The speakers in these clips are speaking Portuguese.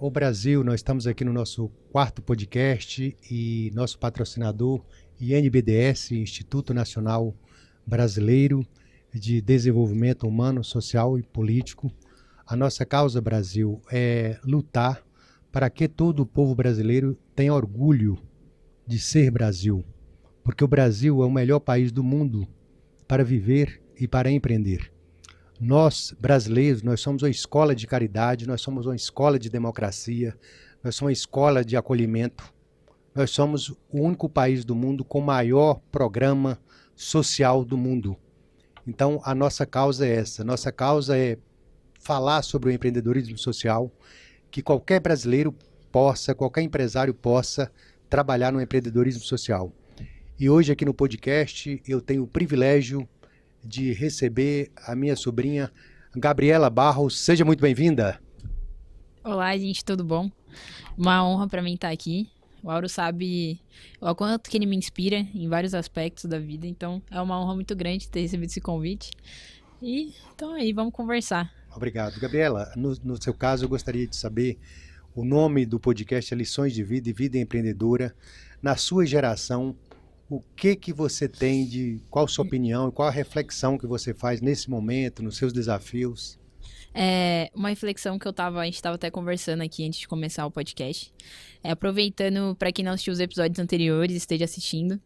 O Brasil, nós estamos aqui no nosso quarto podcast e nosso patrocinador, INBDS, Instituto Nacional Brasileiro de Desenvolvimento Humano, Social e Político. A nossa causa, Brasil, é lutar para que todo o povo brasileiro tenha orgulho de ser Brasil, porque o Brasil é o melhor país do mundo para viver e para empreender. Nós, brasileiros, nós somos uma escola de caridade, nós somos uma escola de democracia, nós somos uma escola de acolhimento, nós somos o único país do mundo com o maior programa social do mundo. Então, a nossa causa é essa. Nossa causa é falar sobre o empreendedorismo social, que qualquer brasileiro possa, qualquer empresário possa trabalhar no empreendedorismo social. E hoje aqui no podcast eu tenho o privilégio de receber a minha sobrinha Gabriela Barros. Seja muito bem-vinda. Olá, gente, tudo bom? Uma honra para mim estar aqui. O Auro sabe o quanto que ele me inspira em vários aspectos da vida, então é uma honra muito grande ter recebido esse convite. E então aí, vamos conversar. Obrigado. Gabriela, no seu caso eu gostaria de saber o nome do podcast é Lições de Vida e Vida Empreendedora. Na sua geração, o que você tem qual a sua opinião e qual a reflexão que você faz nesse momento, nos seus desafios? Uma reflexão que a gente estava até conversando aqui antes de começar o podcast. Aproveitando, para quem não assistiu os episódios anteriores e esteja assistindo,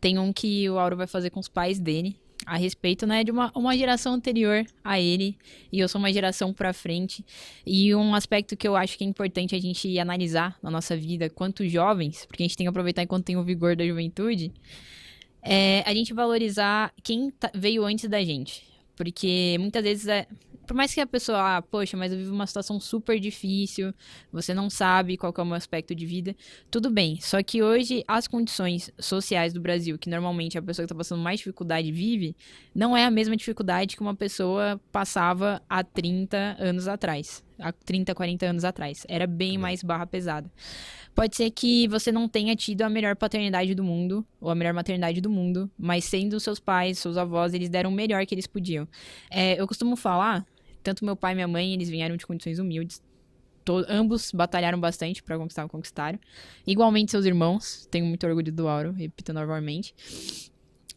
tem um que o Auro vai fazer com os pais dele, a respeito, né, de uma geração anterior a ele, e eu sou uma geração para frente. E um aspecto que eu acho que é importante a gente analisar na nossa vida, quanto jovens, porque a gente tem que aproveitar enquanto tem o vigor da juventude, é a gente valorizar quem veio antes da gente. Porque muitas vezes, por mais que a pessoa, poxa, mas eu vivo uma situação super difícil, você não sabe qual que é o meu aspecto de vida, tudo bem. Só que hoje, as condições sociais do Brasil, que normalmente a pessoa que está passando mais dificuldade vive, não é a mesma dificuldade que uma pessoa passava há 30 anos atrás, há 30, 40 anos atrás. Era bem mais barra pesada. Pode ser que você não tenha tido a melhor paternidade do mundo, ou a melhor maternidade do mundo, mas sendo seus pais, seus avós, eles deram o melhor que eles podiam. Eu costumo falar, tanto meu pai e minha mãe, eles vieram de condições humildes, ambos batalharam bastante para conquistar o que conquistaram. Igualmente seus irmãos, tenho muito orgulho do Auro, repito novamente.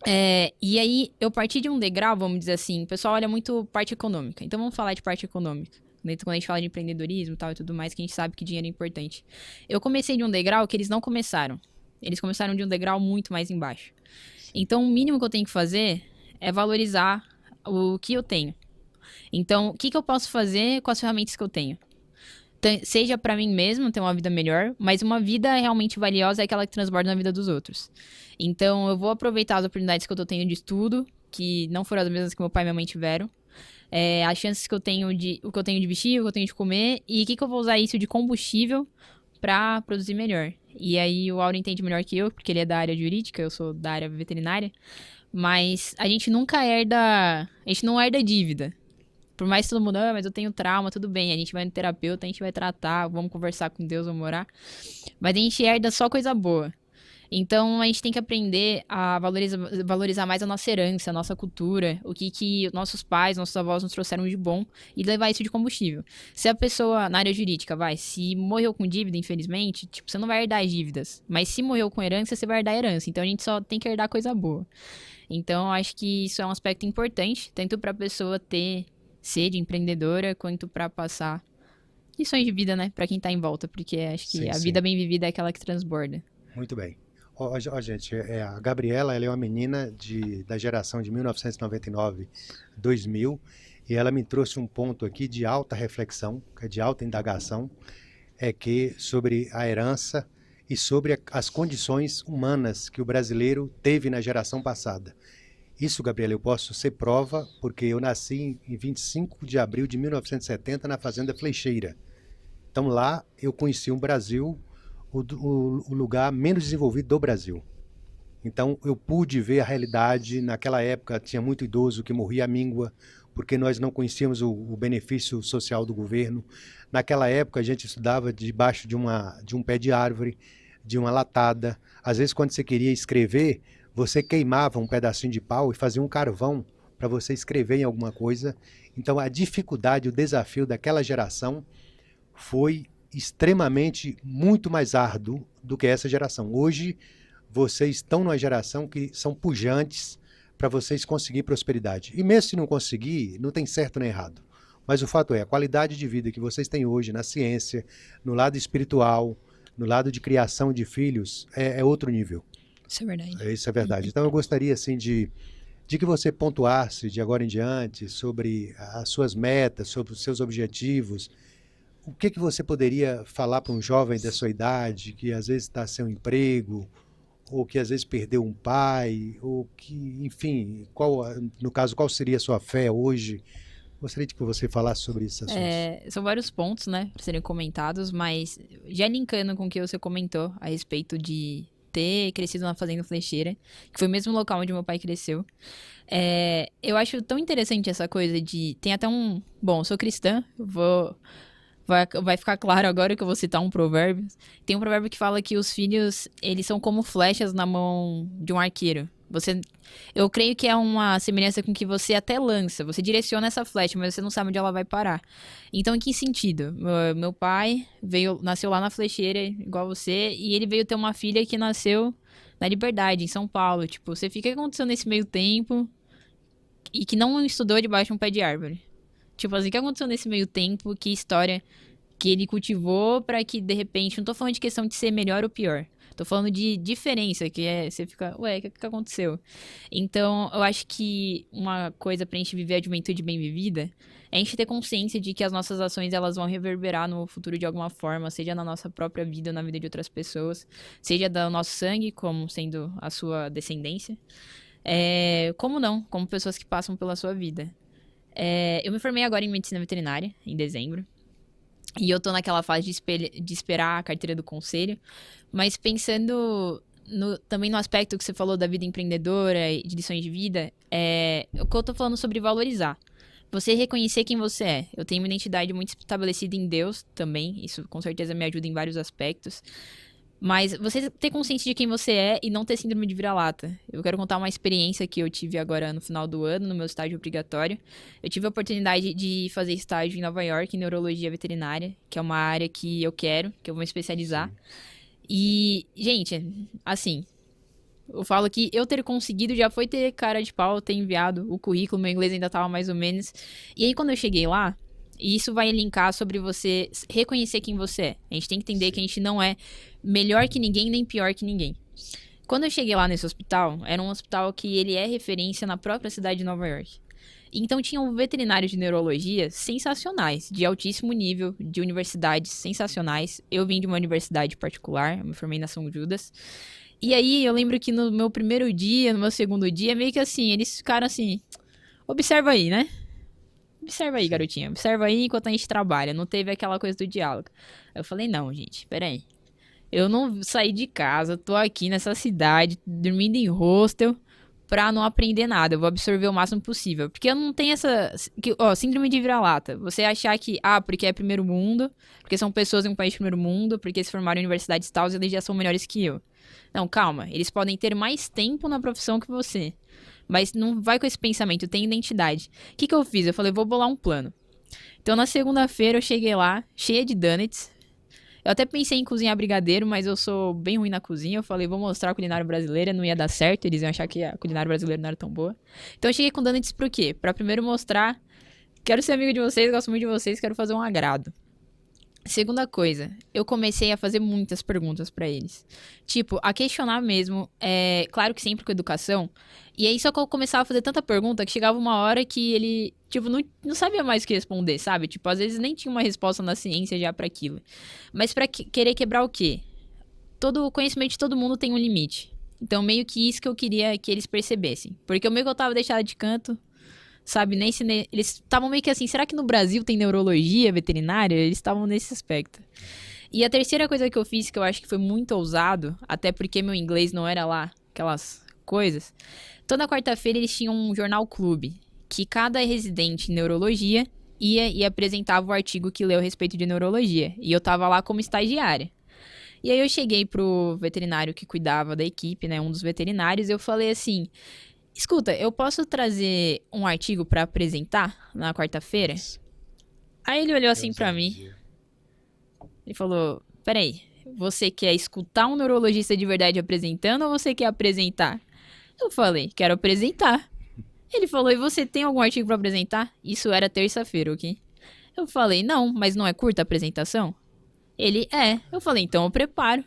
E aí, eu parti de um degrau, vamos dizer assim, o pessoal olha muito parte econômica, então vamos falar de parte econômica. Quando a gente fala de empreendedorismo e tudo mais, que a gente sabe que dinheiro é importante. Eu comecei de um degrau que eles não começaram. Eles começaram de um degrau muito mais embaixo. Então, o mínimo que eu tenho que fazer é valorizar o que eu tenho. Então, o que eu posso fazer com as ferramentas que eu tenho? Seja para mim mesmo ter uma vida melhor, mas uma vida realmente valiosa é aquela que transborda na vida dos outros. Então, eu vou aproveitar as oportunidades que eu tô tendo de estudo, que não foram as mesmas que meu pai e minha mãe tiveram. As chances que eu tenho o que eu tenho de vestir, o que eu tenho de comer, e o que eu vou usar isso de combustível para produzir melhor. E aí o Auro entende melhor que eu, porque ele é da área jurídica, eu sou da área veterinária, mas a gente não herda dívida. Por mais que todo mundo, mas eu tenho trauma, tudo bem, a gente vai no terapeuta, a gente vai tratar, vamos conversar com Deus, vamos orar, mas a gente herda só coisa boa. Então, a gente tem que aprender a valorizar mais a nossa herança, a nossa cultura, o que nossos pais, nossos avós nos trouxeram de bom e levar isso de combustível. Se a pessoa, na área jurídica, se morreu com dívida, infelizmente, você não vai herdar as dívidas. Mas se morreu com herança, você vai herdar a herança. Então, a gente só tem que herdar coisa boa. Então, acho que isso é um aspecto importante, tanto para a pessoa ter sede empreendedora, quanto para passar lições de vida, né, para quem está em volta, porque acho que a vida bem vivida é aquela que transborda. Muito bem. Gente, a Gabriela, ela é uma menina da geração de 1999-2000 e ela me trouxe um ponto aqui de alta reflexão, de alta indagação, sobre a herança e sobre as condições humanas que o brasileiro teve na geração passada. Isso, Gabriela, eu posso ser prova porque eu nasci em 25 de abril de 1970 na Fazenda Fleixeira. Então lá eu conheci um Brasil, o lugar menos desenvolvido do Brasil. Então eu pude ver a realidade. Naquela época tinha muito idoso que morria à míngua porque nós não conhecíamos o benefício social do governo. Naquela época a gente estudava debaixo de um pé de árvore, de uma latada. Às vezes quando você queria escrever, você queimava um pedacinho de pau e fazia um carvão para você escrever em alguma coisa. Então a dificuldade, o desafio daquela geração foi extremamente muito mais árduo do que essa geração. Hoje, vocês estão numa geração que são pujantes para vocês conseguir prosperidade. E mesmo se não conseguir, não tem certo nem errado. Mas o fato é, a qualidade de vida que vocês têm hoje na ciência, no lado espiritual, no lado de criação de filhos, é outro nível. Isso é verdade. Isso é verdade. Então eu gostaria assim de que você pontuasse de agora em diante sobre as suas metas, sobre os seus objetivos. O que você poderia falar para um jovem da sua idade que às vezes está sem um emprego, ou que às vezes perdeu um pai, ou que, enfim, no caso, qual seria a sua fé hoje? Gostaria de que você falasse sobre esses assuntos. São vários pontos, né, para serem comentados, mas já linkando com o que você comentou a respeito de ter crescido na Fazenda Flecheira, que foi o mesmo local onde meu pai cresceu. Eu acho tão interessante essa coisa de... Tem até um... Bom, eu sou cristã, vai ficar claro agora que eu vou citar um provérbio. Tem um provérbio que fala que os filhos, eles são como flechas na mão de um arqueiro. Eu creio que é uma semelhança com que você até lança, você direciona essa flecha, mas você não sabe onde ela vai parar. Então, em que sentido? Meu pai nasceu lá na Flecheira, igual você, e ele veio ter uma filha que nasceu na Liberdade, em São Paulo. Tipo, você fica, o que aconteceu nesse meio tempo e que não estudou debaixo de um pé de árvore? Tipo assim, o que aconteceu nesse meio tempo? Que história que ele cultivou pra que, de repente... Não tô falando de questão de ser melhor ou pior. Tô falando de diferença, que você fica... Ué, o que aconteceu? Então, eu acho que uma coisa pra gente viver a juventude bem vivida é a gente ter consciência de que as nossas ações, elas vão reverberar no futuro de alguma forma, seja na nossa própria vida ou na vida de outras pessoas, seja do nosso sangue, como sendo a sua descendência, como não, como pessoas que passam pela sua vida. Eu me formei agora em medicina veterinária, em dezembro. E eu tô naquela fase de esperar a carteira do conselho. Mas pensando também no aspecto que você falou da vida empreendedora e de lições de vida, o que eu tô falando sobre valorizar. Você reconhecer quem você é. Eu tenho uma identidade muito estabelecida em Deus também. Isso com certeza me ajuda em vários aspectos. Mas você ter consciência de quem você é e não ter síndrome de vira-lata. Eu quero contar uma experiência que eu tive agora no final do ano, no meu estágio obrigatório. Eu tive a oportunidade de fazer estágio em Nova York, em neurologia veterinária, que é uma área que eu quero, que eu vou me especializar. Sim. E, gente, assim, eu falo que eu ter conseguido já foi ter cara de pau, ter enviado o currículo, meu inglês ainda tava mais ou menos. E aí, quando eu cheguei lá, e isso vai linkar sobre você reconhecer quem você é. A gente tem que entender Sim. que a gente não é melhor que ninguém, nem pior que ninguém. Quando eu cheguei lá nesse hospital, era um hospital que ele é referência na própria cidade de Nova York. Então tinham veterinários de neurologia sensacionais, de altíssimo nível, de universidades sensacionais. Eu vim de uma universidade particular, eu me formei na São Judas. E aí eu lembro que no meu primeiro dia, no meu segundo dia, meio que assim, eles ficaram assim, observa aí, né? Observa aí, garotinha. Observa aí enquanto a gente trabalha. Não teve aquela coisa do diálogo. Eu falei, não, gente, peraí. Eu não saí de casa, tô aqui nessa cidade, dormindo em hostel, pra não aprender nada. Eu vou absorver o máximo possível. Porque eu não tenho essa... síndrome de vira-lata. Você achar que, porque é primeiro mundo, porque são pessoas em um país de primeiro mundo, porque se formaram em universidades tal, eles já são melhores que eu. Não, calma. Eles podem ter mais tempo na profissão que você. Mas não vai com esse pensamento, tem identidade. O que eu fiz? Eu falei, vou bolar um plano. Então, na segunda-feira, eu cheguei lá, cheia de donuts. Eu até pensei em cozinhar brigadeiro, mas eu sou bem ruim na cozinha. Eu falei, vou mostrar a culinária brasileira, não ia dar certo. Eles iam achar que a culinária brasileira não era tão boa. Então, eu cheguei com donuts pro quê? Pra primeiro mostrar, quero ser amigo de vocês, gosto muito de vocês, quero fazer um agrado. Segunda coisa, eu comecei a fazer muitas perguntas pra eles. Tipo, a questionar mesmo, claro que sempre com educação. E aí só que eu começava a fazer tanta pergunta que chegava uma hora que ele, tipo, não sabia mais o que responder, sabe? Tipo, às vezes nem tinha uma resposta na ciência já pra aquilo. Mas pra querer quebrar o quê? O conhecimento de todo mundo tem um limite. Então, meio que isso que eu queria que eles percebessem. Porque o meio que eu tava deixado de canto, sabe, eles estavam meio que assim, será que no Brasil tem neurologia veterinária? Eles estavam nesse aspecto. E a terceira coisa que eu fiz, que eu acho que foi muito ousado, até porque meu inglês não era lá aquelas coisas, toda quarta-feira eles tinham um jornal clube, que cada residente em neurologia ia e apresentava o artigo que leu a respeito de neurologia. E eu tava lá como estagiária. E aí eu cheguei pro veterinário que cuidava da equipe, né, um dos veterinários, e eu falei assim... Escuta, eu posso trazer um artigo pra apresentar na quarta-feira? Aí ele olhou assim pra mim. Ele falou, peraí, você quer escutar um neurologista de verdade apresentando ou você quer apresentar? Eu falei, quero apresentar. Ele falou, e você tem algum artigo pra apresentar? Isso era terça-feira, ok? Eu falei, não, mas não é curta a apresentação? Ele, é. Eu falei, então eu preparo.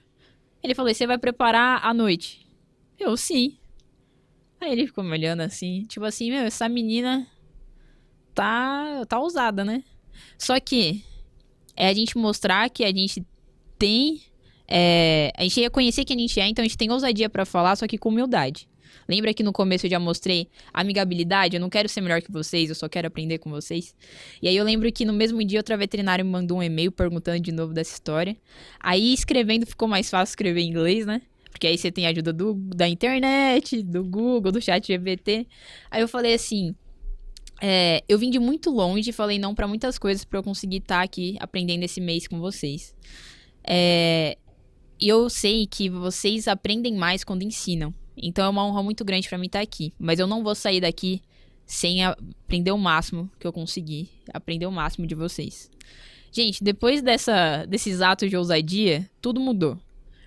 Ele falou, e você vai preparar à noite? Eu, sim. Aí ele ficou me olhando assim, tipo assim, meu, essa menina tá ousada, né? Só que é a gente mostrar que a gente tem... a gente ia conhecer quem a gente é, então a gente tem ousadia pra falar, só que com humildade. Lembra que no começo eu já mostrei amigabilidade? Eu não quero ser melhor que vocês, eu só quero aprender com vocês. E aí eu lembro que no mesmo dia outra veterinária me mandou um e-mail perguntando de novo dessa história. Aí escrevendo ficou mais fácil escrever em inglês, né? Porque aí você tem a ajuda da internet, do Google, do ChatGPT. Aí eu falei assim... eu vim de muito longe e falei não pra muitas coisas pra eu conseguir estar aqui aprendendo esse mês com vocês. E eu sei que vocês aprendem mais quando ensinam. Então é uma honra muito grande pra mim estar aqui. Mas eu não vou sair daqui sem aprender o máximo que eu conseguir. Aprender o máximo de vocês. Gente, depois desses atos de ousadia, tudo mudou.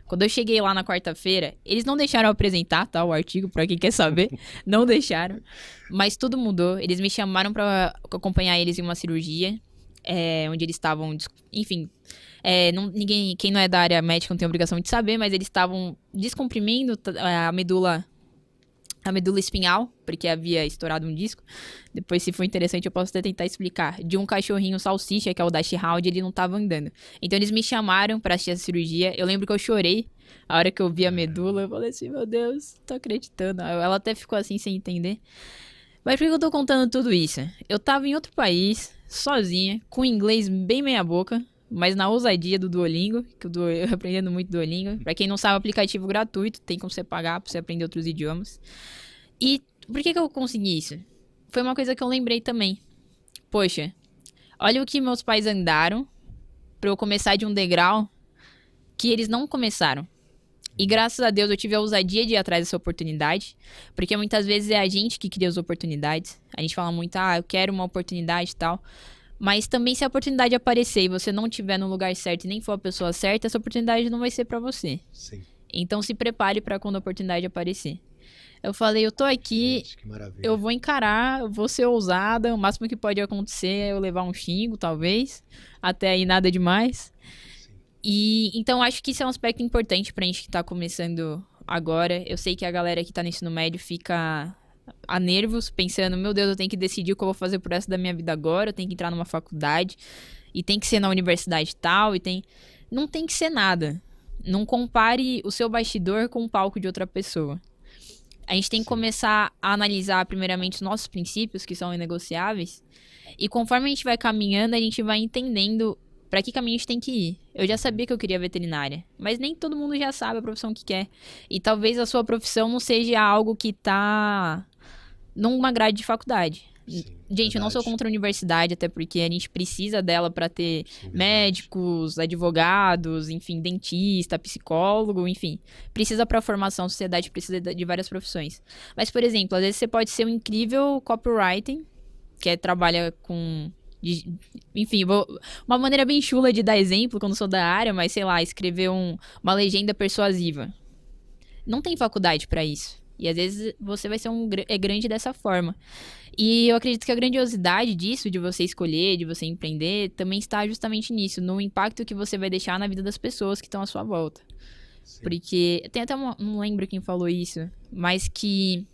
Quando eu cheguei lá na quarta-feira, eles não deixaram eu apresentar, tá, o artigo, pra quem quer saber. Não deixaram. Mas tudo mudou. Eles me chamaram pra acompanhar eles em uma cirurgia. Onde eles estavam, enfim... quem não é da área médica não tem obrigação de saber, mas eles estavam descomprimindo a medula espinhal, porque havia estourado um disco. Depois, se for interessante, eu posso até tentar explicar. De um cachorrinho salsicha, que é o Dash Hound, ele não tava andando. Então, eles me chamaram pra assistir a cirurgia. Eu lembro que eu chorei a hora que eu vi a medula. Eu falei assim, meu Deus, tô acreditando. Ela até ficou assim, sem entender. Mas por que eu tô contando tudo isso? Eu tava em outro país, sozinha, com inglês bem meia boca, mas na ousadia do Duolingo, que eu aprendendo muito Duolingo. Pra quem não sabe, aplicativo gratuito, tem como você pagar pra você aprender outros idiomas. E por que eu consegui isso? Foi uma coisa que eu lembrei também. Poxa, olha o que meus pais andaram pra eu começar de um degrau que eles não começaram. E graças a Deus eu tive a ousadia de ir atrás dessa oportunidade, porque muitas vezes é a gente que cria as oportunidades. A gente fala muito, eu quero uma oportunidade e tal. Mas também se a oportunidade aparecer e você não estiver no lugar certo e nem for a pessoa certa, essa oportunidade não vai ser pra você. Sim. Então se prepare pra quando a oportunidade aparecer. Eu falei, eu tô aqui, gente, que maravilha. Eu vou encarar, eu vou ser ousada, o máximo que pode acontecer é eu levar um xingo, talvez. Até aí nada demais. Sim. E então acho que isso é um aspecto importante pra gente que tá começando agora. Eu sei que a galera que tá no ensino médio fica a nervos, pensando, meu Deus, eu tenho que decidir o que eu vou fazer pro resto da minha vida agora, eu tenho que entrar numa faculdade, e tem que ser na universidade tal, não tem que ser nada. Não compare o seu bastidor com o palco de outra pessoa. A gente tem que começar a analisar primeiramente os nossos princípios, que são inegociáveis, e conforme a gente vai caminhando, a gente vai entendendo pra que caminho a gente tem que ir. Eu já sabia que eu queria veterinária, mas nem todo mundo já sabe a profissão que quer. E talvez a sua profissão não seja algo que tá numa grade de faculdade. Sim, gente, verdade. Eu não sou contra a universidade, até porque a gente precisa dela para ter médicos, advogados, enfim, dentista, psicólogo, enfim. Precisa para a formação, a sociedade precisa de várias profissões. Mas, por exemplo, às vezes você pode ser um incrível copywriting, que trabalha com... Enfim, uma maneira bem chula de dar exemplo, quando sou da área, mas sei lá, escrever uma legenda persuasiva. Não tem faculdade para isso. E às vezes você vai ser grande dessa forma. E eu acredito que a grandiosidade disso, de você escolher, de você empreender, também está justamente nisso, no impacto que você vai deixar na vida das pessoas que estão à sua volta. Sim. Porque, tem até não lembro quem falou isso, mas que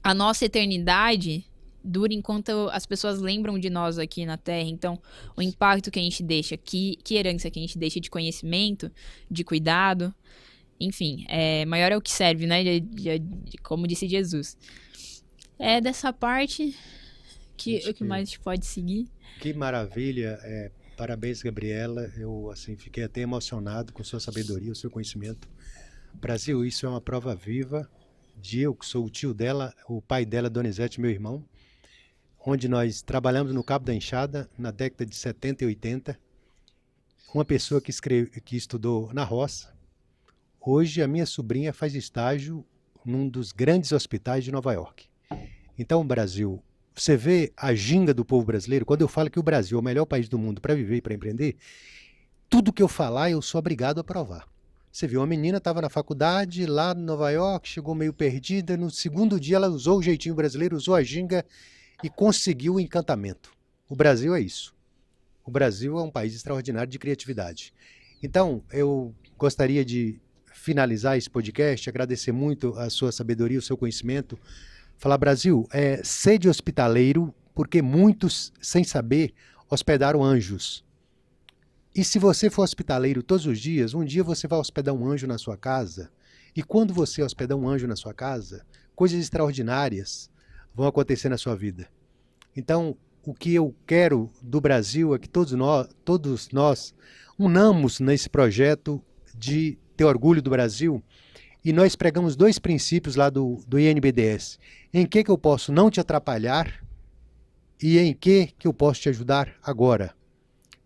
a nossa eternidade dura enquanto as pessoas lembram de nós aqui na Terra. Então, o impacto que a gente deixa, que herança que a gente deixa de conhecimento, de cuidado... Enfim, maior é o que serve, né? Como disse Jesus. É dessa parte que mais a gente pode seguir. Que maravilha. Parabéns, Gabriela. Eu fiquei até emocionado com sua sabedoria, o seu conhecimento. Brasil, isso é uma prova viva de eu, que sou o tio dela, o pai dela, Donizete, meu irmão, onde nós trabalhamos no Cabo da Enxada na década de 70 e 80. Uma pessoa que estudou na roça. Hoje, a minha sobrinha faz estágio num dos grandes hospitais de Nova York. Então, Brasil, você vê a ginga do povo brasileiro. Quando eu falo que o Brasil é o melhor país do mundo para viver e para empreender, tudo que eu falar eu sou obrigado a provar. Você viu, uma menina estava na faculdade lá em Nova York, chegou meio perdida, no segundo dia ela usou o jeitinho brasileiro, usou a ginga e conseguiu o encantamento. O Brasil é isso. O Brasil é um país extraordinário de criatividade. Então, eu gostaria de finalizar esse podcast, agradecer muito a sua sabedoria, o seu conhecimento. Falar, Brasil, sede hospitaleiro, porque muitos, sem saber, hospedaram anjos. E se você for hospitaleiro todos os dias, um dia você vai hospedar um anjo na sua casa. E quando você hospedar um anjo na sua casa, coisas extraordinárias vão acontecer na sua vida. Então, o que eu quero do Brasil é que todos nós unamos nesse projeto de ter orgulho do Brasil. E nós pregamos 2 princípios lá do INBDS. Em que eu posso não te atrapalhar e em que eu posso te ajudar agora.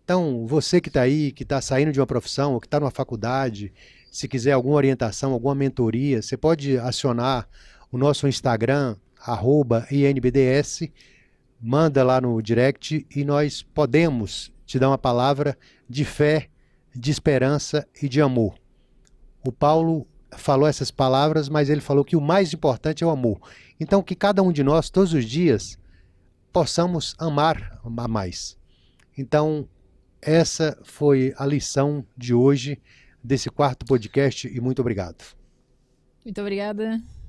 Então, você que está aí, que está saindo de uma profissão ou que está numa faculdade, se quiser alguma orientação, alguma mentoria, você pode acionar o nosso Instagram, @INBDS, manda lá no direct e nós podemos te dar uma palavra de fé, de esperança e de amor. O Paulo falou essas palavras, mas ele falou que o mais importante é o amor. Então, que cada um de nós, todos os dias, possamos amar a mais. Então, essa foi a lição de hoje desse 4º podcast e muito obrigado. Muito obrigada.